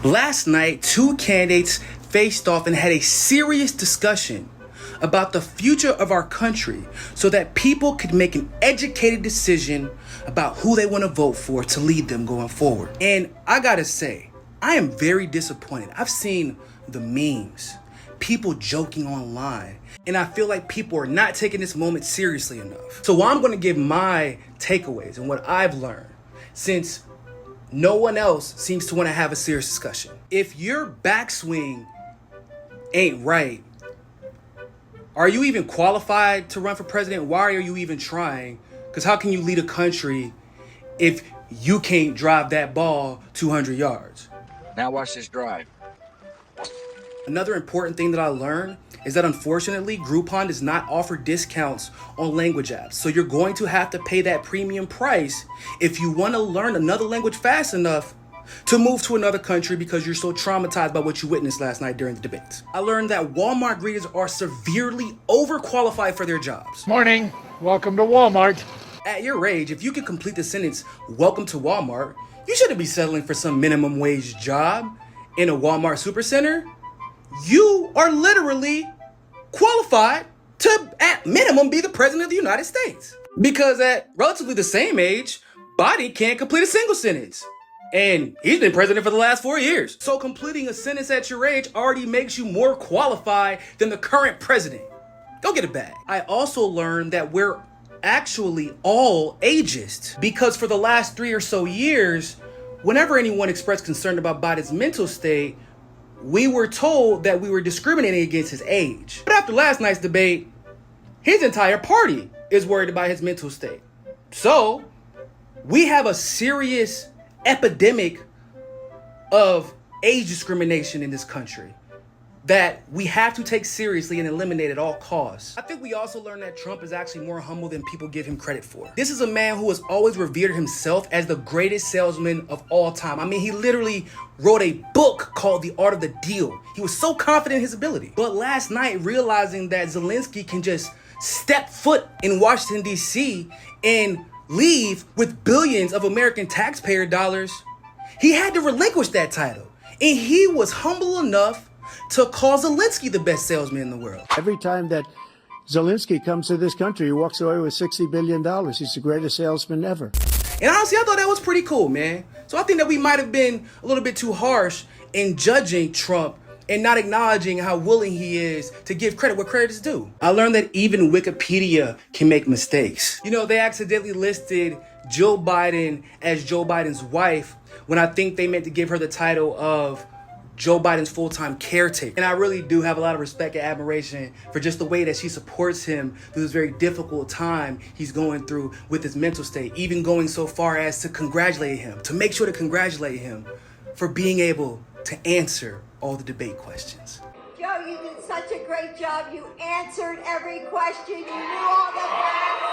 Last night, two candidates faced off and had a serious discussion about the future of our country so that people could make an educated decision about who they want to vote for to lead them going forward. And I gotta say, I am very disappointed. I've seen the memes, people joking online, and I feel like people are not taking this moment seriously enough. So I'm going to give my takeaways and what I've learned, since no one else seems to want to have a serious discussion. If your backswing ain't right, are you even qualified to run for president? Why are you even trying? Because how can you lead a country if you can't drive that ball 200 yards? Now watch this drive. Another important thing that I learned is that unfortunately, Groupon does not offer discounts on language apps. So you're going to have to pay that premium price if you want to learn another language fast enough to move to another country because you're so traumatized by what you witnessed last night during the debates. I learned that Walmart greeters are severely overqualified for their jobs. Morning. Welcome to Walmart. At your age, if you can complete the sentence, "Welcome to Walmart," you shouldn't be settling for some minimum wage job in a Walmart supercenter. You are literally qualified to, at minimum, be the president of the United States. Because at relatively the same age, Biden can't complete a single sentence. And he's been president for the last 4 years. So completing a sentence at your age already makes you more qualified than the current president. Go get a bag. I also learned that we're actually all ageist, because for the last 3 or so years, whenever anyone expressed concern about Biden's mental state, we were told that we were discriminating against his age. But after last night's debate, his entire party is worried about his mental state. So we have a serious epidemic of age discrimination in this country that we have to take seriously and eliminate at all costs. I think we also learned that Trump is actually more humble than people give him credit for. This is a man who has always revered himself as the greatest salesman of all time. I mean, he literally wrote a book called The Art of the Deal. He was so confident in his ability. But last night, realizing that Zelensky can just step foot in Washington, D.C. and leave with billions of American taxpayer dollars, he had to relinquish that title. And he was humble enough to call Zelensky the best salesman in the world. Every time that Zelensky comes to this country, he walks away with $60 billion. He's the greatest salesman ever. And honestly, I thought that was pretty cool, man. So I think that we might have been a little bit too harsh in judging Trump and not acknowledging how willing he is to give credit where credit is due. I learned that even Wikipedia can make mistakes. You know, they accidentally listed Jill Biden as Joe Biden's wife when I think they meant to give her the title of Joe Biden's full-time caretaker. And I really do have a lot of respect and admiration for just the way that she supports him through this very difficult time he's going through with his mental state, even going so far as to congratulate him, to make sure to congratulate him for being able to answer all the debate questions. Joe, you did such a great job. You answered every question. You knew all the facts.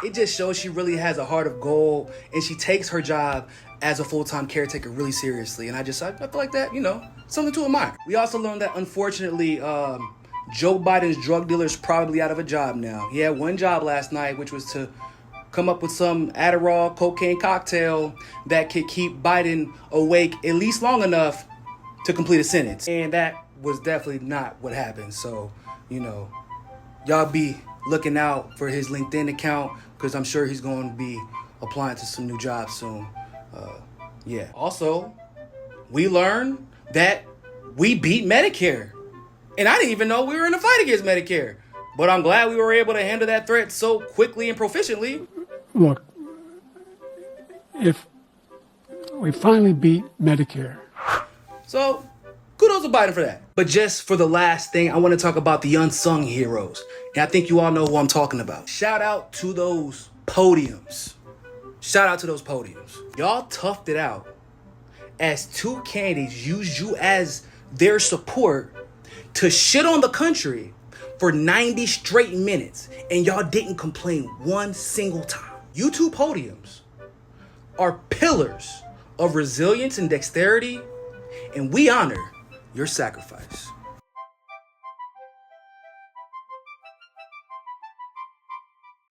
It just shows she really has a heart of gold, and she takes her job as a full-time caretaker really seriously. And I feel like that, something to admire. We also learned that, unfortunately, Joe Biden's drug dealer is probably out of a job now. He had one job last night, which was to come up with some Adderall cocaine cocktail that could keep Biden awake at least long enough to complete a sentence. And that was definitely not what happened. So, y'all be looking out for his LinkedIn account, because I'm sure he's going to be applying to some new jobs soon. Yeah. Also, we learned that we beat Medicare. And I didn't even know we were in a fight against Medicare. But I'm glad we were able to handle that threat so quickly and proficiently. Look, if we finally beat Medicare. So, kudos to Biden for that. But just for the last thing, I want to talk about the unsung heroes. And I think you all know who I'm talking about. Shout out to those podiums. Shout out to those podiums. Y'all toughed it out as two candidates used you as their support to shit on the country for 90 straight minutes, and y'all didn't complain one single time. You two podiums are pillars of resilience and dexterity, and we honor your sacrifice.